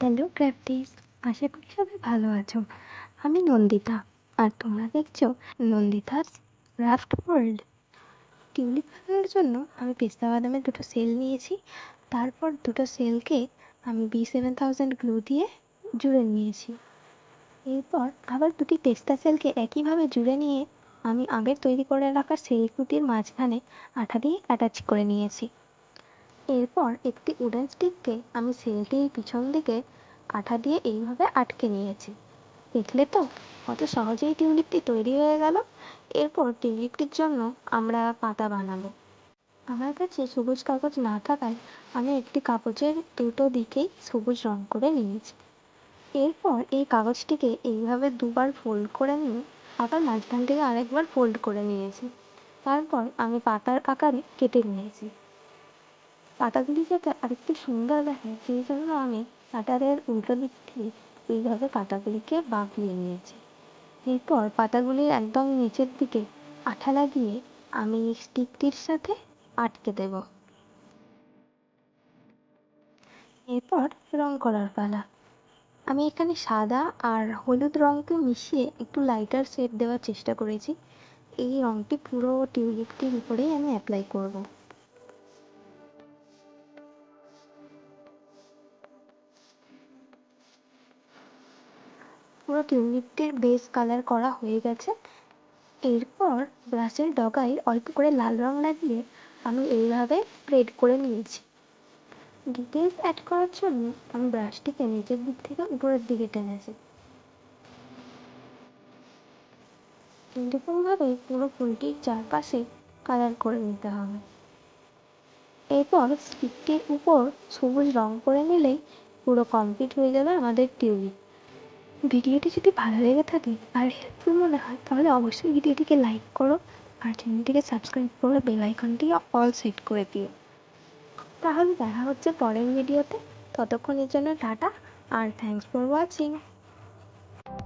Hello ক্র্যাফটিস, আশা করি সবাই ভালো আছো। আমি নন্দিতা, আর তোমরা দেখছো নন্দিতাস ক্রাফট ওয়ার্ল্ড। টিউলিপ বানানোর জন্য আমি পেস্তা বাদামের দুটো সেল নিয়েছি। তারপর দুটো সেলকে আমি B7000 গ্লু দিয়ে জুড়ে নিয়েছি। এরপর আবার দুটি পেস্তা সেলকে একইভাবে জুড়ে নিয়ে আমি আগের তৈরি করে রাখা সেলগুটির মাঝখানে আঠা দিয়ে অ্যাটাচ করে নিয়েছি। এরপর একটি উডেন স্টিককে আমি সেলটির পিছন দিকে আঠা দিয়ে এইভাবে আটকে নিয়েছি। দেখলে তো কত সহজেই টিউলিপটি তৈরি হয়ে গেল। এরপর টিউলিপটির জন্য আমরা পাতা বানাবো। আমার কাছে সবুজ কাগজ না থাকায় আমি একটি কাগজের দুটো দিকেই সবুজ রং করে নিয়েছি। এরপর এই কাগজটিকে এইভাবে দুবার ফোল্ড করে নিয়ে আবার মাঝখান থেকে আরেকবার ফোল্ড করে নিয়েছি। তারপর আমি পাতার আকারে কেটে নিয়েছি। পাতাগুলি যাতে আরেকটু সুন্দর দেখায় সেই জন্য আমি কাটারের উল্টো দিক থেকে এইভাবে পাতাগুলিকে বাঁকিয়ে নিয়েছি। এরপর পাতাগুলির একদম নিচের দিকে আঠা লাগিয়ে আমি স্টিকটির সাথে আটকে দেব। এরপর রং করার পালা। আমি এখানে সাদা আর হলুদ রঙকে মিশিয়ে একটু লাইটার শেড দেওয়ার চেষ্টা করেছি। এই রঙটি পুরো টিউলিপটির উপরেই আমি অ্যাপ্লাই করব। পুরো টিউলিপটির বেস কালার করা হয়ে গেছে। এরপর ব্রাশের ডগায় অল্প করে লাল রং লাগিয়ে আমি এইভাবে স্প্রেড করে নিয়েছি। ডিটেলস অ্যাড করার জন্য আমি ব্রাশটিকে নিচের দিক থেকে উপরের দিকে টেনেছি। এরকমভাবে পুরো ফুলটির চারপাশে কালার করে নিতে হবে। এরপর স্টিকটির উপর সবুজ রং করে নিলেই পুরো কমপ্লিট হয়ে যাবে আমাদের টিউলিপ। ভিডিওটি যদি ভালো লেগে থাকে আর হেল্পফুল মনে হয় তাহলে অবশ্যই ভিডিওটিকে লাইক করো আর চ্যানেলটিকে সাবস্ক্রাইব করে বেল আইকনটি অল সেট করে দিও। তাহলে দেখা হচ্ছে পরের ভিডিওতে। ততক্ষণের জন্য টাটা আর থ্যাঙ্কস ফর ওয়াচিং।